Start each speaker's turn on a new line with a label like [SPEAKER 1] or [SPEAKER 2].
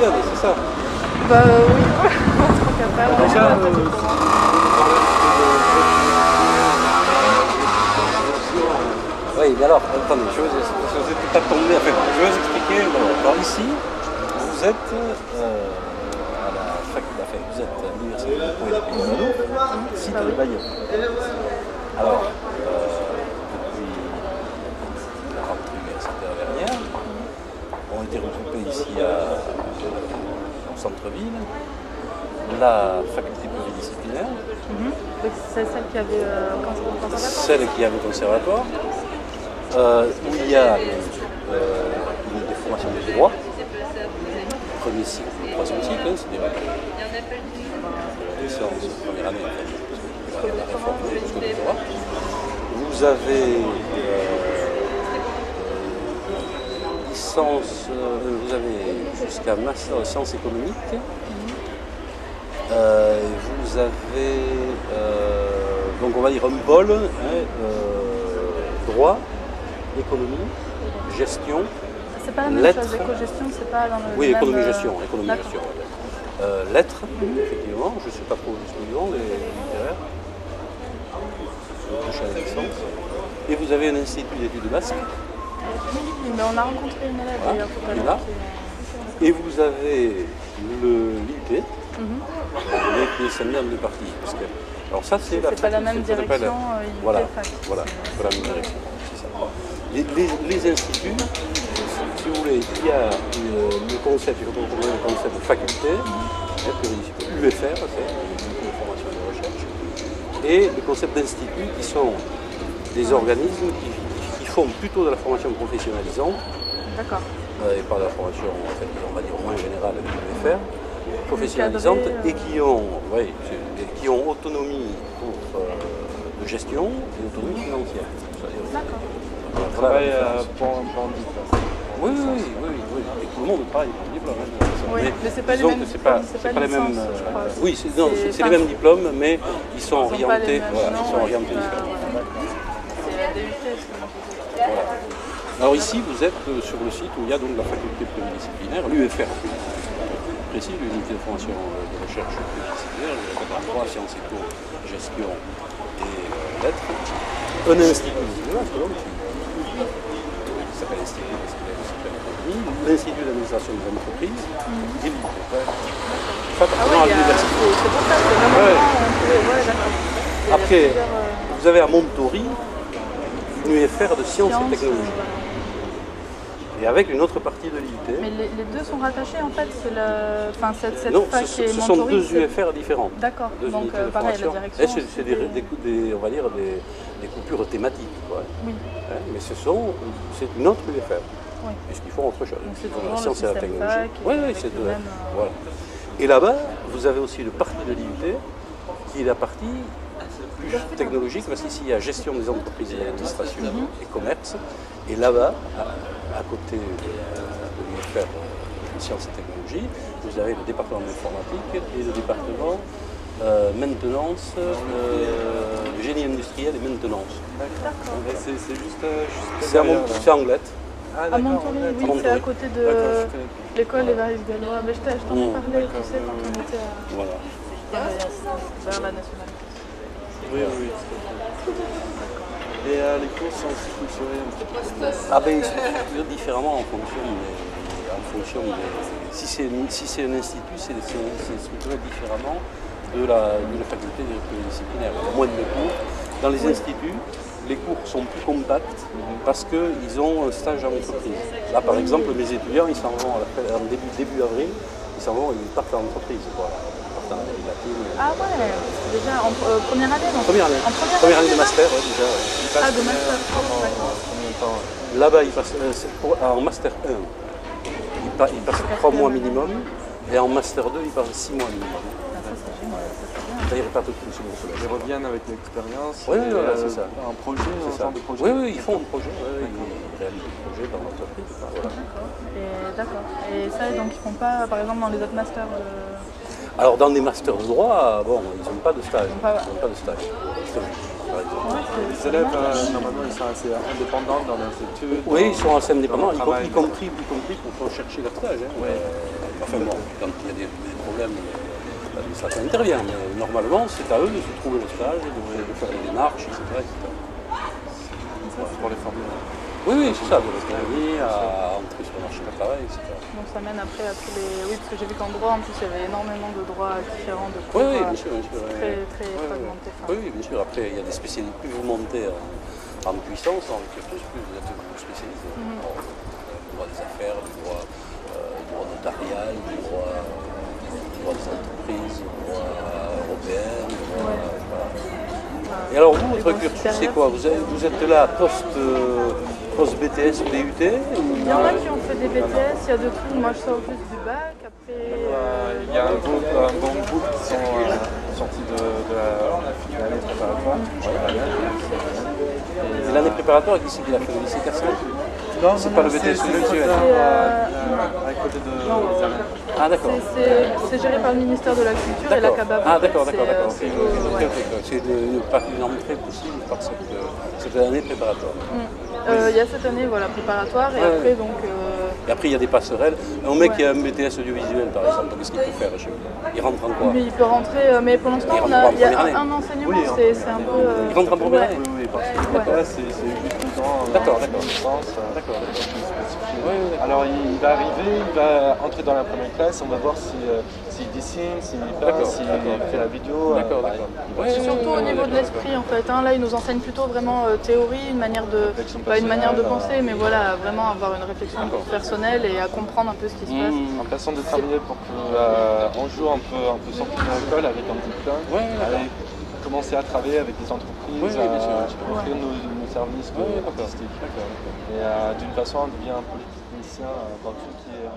[SPEAKER 1] italienne, c'est ça?
[SPEAKER 2] Bah oui, je crois qu'il y a pas.
[SPEAKER 1] Déjà, oui, mais alors, attendez, je vous ai pas tombé, enfin, je vais vous expliquer. Alors ici, vous êtes à la faculté, enfin, vous êtes à l'université de Pau et de Pignon, site de Bayeux. Alors, depuis la rentrée universitaire dernière, on a été regroupés ici au centre-ville, la faculté pluridisciplinaire,
[SPEAKER 2] C'est celle qui avait conservatoire.
[SPEAKER 1] celle qui avait le conservatoire, où il y a des formations de droit, premier cycle, troisième cycle, c'est des licence, première année, en fait, parce que la réforme jusqu'au doctorat. Vous avez licence, vous avez jusqu'à master en sciences économiques. Vous avez, donc on va dire un bol, droit, économie, gestion,
[SPEAKER 2] C'est pas la même
[SPEAKER 1] lettres.
[SPEAKER 2] chose, éco-gestion, c'est pas dans le
[SPEAKER 1] Oui,
[SPEAKER 2] même,
[SPEAKER 1] économie-gestion,
[SPEAKER 2] D'accord.
[SPEAKER 1] lettres, effectivement, je ne sais pas trop jusqu'où ils vont, les littéraires, à la licence. Et vous avez un institut d'études basques,
[SPEAKER 2] Oui, mais on a rencontré une élève
[SPEAKER 1] Voilà,
[SPEAKER 2] d'ailleurs tout à
[SPEAKER 1] là.
[SPEAKER 2] l'heure.
[SPEAKER 1] et vous avez l'IUT, les séminaires de partie. Parce que, alors ça, c'est la
[SPEAKER 2] C'est pas la même
[SPEAKER 1] ça s'appelle-
[SPEAKER 2] direction,
[SPEAKER 1] Voilà,
[SPEAKER 2] fac.
[SPEAKER 1] voilà, c'est pas la même direction, c'est ça. Les instituts, si vous voulez, il y a le concept, il faut comprendre le concept de faculté, UFR, c'est de formation et de recherche, et le concept d'institut qui sont des organismes qui font plutôt de la formation professionnalisante,
[SPEAKER 2] D'accord.
[SPEAKER 1] et pas de la formation, en fait, on va dire moins générale que l'UFR, professionnalisante,
[SPEAKER 2] Encadré,
[SPEAKER 1] et qui ont autonomie de gestion et autonomie financière.
[SPEAKER 2] D'accord.
[SPEAKER 1] Voilà,
[SPEAKER 3] Travaille
[SPEAKER 1] voilà.
[SPEAKER 3] pour un diplôme.
[SPEAKER 1] Oui. Et tout le monde travaille pour le diplôme.
[SPEAKER 2] Oui, mais c'est pas les
[SPEAKER 1] disons
[SPEAKER 2] mêmes
[SPEAKER 1] que c'est pas,
[SPEAKER 2] diplômes, c'est
[SPEAKER 1] c'est
[SPEAKER 2] pas
[SPEAKER 1] pas les mêmes.
[SPEAKER 2] licence, je crois.
[SPEAKER 1] Oui, c'est les mêmes diplômes, mais ils sont orientés. Ils sont orientés différemment.
[SPEAKER 2] C'est la DUT,
[SPEAKER 1] Voilà. Alors ici, vous êtes sur le site où il y a donc la faculté pluridisciplinaire, l'UFR, précis, l'unité de formation de recherche pluridisciplinaire, le droit, sciences éco, gestion et lettres. Un institut qui s'appelle Institut l'Institut d'administration des entreprises, et l'IUT. Ça,
[SPEAKER 2] Ah ouais,
[SPEAKER 1] à l'université.
[SPEAKER 2] c'est pour ça, c'est vraiment
[SPEAKER 1] Ouais.
[SPEAKER 2] ouais, d'accord.
[SPEAKER 1] Après, vous avez à Montori une UFR de sciences et technologies. Et avec une autre partie de l'IUT.
[SPEAKER 2] Mais les deux sont rattachés en fait, c'est le... enfin, cette
[SPEAKER 1] Non,
[SPEAKER 2] fac
[SPEAKER 1] ce
[SPEAKER 2] et
[SPEAKER 1] sont
[SPEAKER 2] Montori,
[SPEAKER 1] deux
[SPEAKER 2] c'est-
[SPEAKER 1] UFR différentes.
[SPEAKER 2] D'accord,
[SPEAKER 1] Deux
[SPEAKER 2] donc
[SPEAKER 1] unités de
[SPEAKER 2] pareil, la
[SPEAKER 1] formation.
[SPEAKER 2] direction.
[SPEAKER 1] Et c'est on va dire des coupures thématiques. Quoi.
[SPEAKER 2] Oui,
[SPEAKER 1] Hein, mais c'est une autre UFR.
[SPEAKER 2] oui.
[SPEAKER 1] Puisqu'ils font autre chose.
[SPEAKER 2] Donc c'est
[SPEAKER 1] Ils font
[SPEAKER 2] toujours
[SPEAKER 1] la
[SPEAKER 2] le
[SPEAKER 1] science et la
[SPEAKER 2] système
[SPEAKER 1] technologie.
[SPEAKER 2] fac,
[SPEAKER 1] Oui,
[SPEAKER 2] avec
[SPEAKER 1] c'est
[SPEAKER 2] le
[SPEAKER 1] de
[SPEAKER 2] même,
[SPEAKER 1] voilà. Et là-bas, vous avez aussi une partie de l'IUT qui est la partie plus technologique, parce qu'ici il y a gestion des entreprises et administration et commerce. Et là-bas, à côté de l'UFR sciences et technologies, vous avez le département d'informatique et le département maintenance, génie industriel et maintenance.
[SPEAKER 3] Et c'est juste
[SPEAKER 1] C'est Anglette.
[SPEAKER 3] Ah,
[SPEAKER 2] À
[SPEAKER 3] d'accord.
[SPEAKER 2] Montori, oui,
[SPEAKER 1] Montori.
[SPEAKER 2] c'est à côté de
[SPEAKER 3] D'accord, je connais plus.
[SPEAKER 2] l'école Évariste Galois. Mais je t'en ai parlé, tu sais, quand on était
[SPEAKER 1] Voilà.
[SPEAKER 2] vers la nationale.
[SPEAKER 3] Oui. Et les cours sont structurés un petit peu.
[SPEAKER 1] Ah ben, ils sont structurés différemment en fonction de si c'est un institut, c'est structuré différemment de la faculté pluridisciplinaire. Il y a moins de cours. Dans les instituts, les cours sont plus compacts parce qu'ils ont un stage en entreprise. Là, par exemple, mes étudiants, ils s'en vont en début avril, ils partent en entreprise. Voilà. Ils partent en Amérique latine.
[SPEAKER 2] Ah ouais, déjà en première année donc.
[SPEAKER 1] Première année.
[SPEAKER 2] En
[SPEAKER 1] Première année de
[SPEAKER 2] déjà
[SPEAKER 1] master, ouais, déjà. Ouais.
[SPEAKER 3] Ils passent
[SPEAKER 2] Ah, de master.
[SPEAKER 3] combien de temps
[SPEAKER 1] Là-bas, ils passent en master 1. Ils passent 3 mois minimum. Et en master 2, ils passent 6 mois minimum.
[SPEAKER 2] Ah, ça c'est génial, ça c'est bien.
[SPEAKER 1] C'est-à-dire ils partent tout le second
[SPEAKER 3] Ils
[SPEAKER 1] semestre.
[SPEAKER 3] reviennent avec l'expérience.
[SPEAKER 1] Oui,
[SPEAKER 3] et,
[SPEAKER 1] voilà, c'est ça.
[SPEAKER 3] Un projet, un
[SPEAKER 1] C'est ça.
[SPEAKER 3] genre de projet.
[SPEAKER 1] Oui, ils font un projet. Ils réalisent des projets dans l'entreprise. Voilà.
[SPEAKER 2] D'accord. Et ça, donc ils font pas, par exemple, dans les autres masters de...
[SPEAKER 1] Alors, dans des masters de droit, bon, ils n'ont pas de stage.
[SPEAKER 2] Ils n'ont pas-
[SPEAKER 1] Ils n'ont pas de stage. Par exemple.
[SPEAKER 2] Ouais,
[SPEAKER 3] Les élèves, normalement, ils sont assez indépendants dans leurs études.
[SPEAKER 1] Oui, ils sont assez indépendants,
[SPEAKER 3] dans leur travail.
[SPEAKER 1] y compris pour chercher leur stage. Hein. Enfin bon, quand il y a des problèmes, l'administration intervient, mais normalement c'est à eux de se trouver le stage, de faire les démarches, etc.
[SPEAKER 3] Pour les former.
[SPEAKER 1] Oui, oui, c'est ça, de l'autonomie, à entrer sur le marché du travail, etc.
[SPEAKER 2] Donc ça mène après à tous les... Oui, parce que j'ai vu qu'en droit, en plus, il y avait énormément de droits différents, de
[SPEAKER 1] Oui,
[SPEAKER 2] cours
[SPEAKER 1] oui, bien sûr, bien sûr.
[SPEAKER 2] très, très
[SPEAKER 1] Oui, oui.
[SPEAKER 2] fragmentés. Enfin,
[SPEAKER 1] Oui, oui, bien sûr. Après, il y a des spécialités. Plus vous montez en puissance, en plus vous êtes spécialisé. Alors, le droit des affaires, le droit notarial, le droit des entreprises, le droit européen, le droit... Voilà. Et alors vous, votre cursus, c'est quoi? Vous êtes là post-BTS, BUT
[SPEAKER 2] il y en a qui ont fait des BTS, il y a de tout. Moi, je sors juste du bac. Après,
[SPEAKER 3] Il y a un bon groupe qui sont sortis de l'année préparatoire.
[SPEAKER 1] Et l'année préparatoire, qui c'est qui l'a fait? Le lycée Carcel?
[SPEAKER 3] Non,
[SPEAKER 1] c'est pas le BTS audiovisuel.
[SPEAKER 3] À côté de l'examen.
[SPEAKER 1] Ah d'accord.
[SPEAKER 2] c'est géré par le ministère de la Culture et la CABAB.
[SPEAKER 1] Ah d'accord, d'accord.
[SPEAKER 2] C'est
[SPEAKER 1] une entrée possible par cette année préparatoire.
[SPEAKER 2] Il y a cette année voilà, préparatoire et après donc...
[SPEAKER 1] Et après il y a des passerelles. Un mec qui a un BTS audiovisuel par exemple, qu'est-ce qu'il peut faire chez vous? Il rentre en quoi?
[SPEAKER 2] Lui il peut rentrer, mais pour l'instant il y a un enseignement, c'est un peu...
[SPEAKER 1] Il rentre en première année?
[SPEAKER 3] Oui, parce que le BTS c'est juste 2 ans.
[SPEAKER 1] D'accord.
[SPEAKER 3] D'accord. Alors il va arriver, il va entrer dans la première classe, on va voir s'il dessine, s'il peint, s'il fait la vidéo.
[SPEAKER 2] C'est surtout au niveau de l'esprit en fait. Là, il nous enseigne plutôt vraiment théorie, une manière de penser, mais voilà, vraiment avoir une réflexion personnelle et à comprendre un peu ce qui se passe.
[SPEAKER 3] En façon de travailler pour qu'un jour on peut sortir de l'école avec un diplôme, commencer à travailler avec des entreprises, offrir nos services artistiques. Et d'une façon, on devient un politicien dans tout ce qui est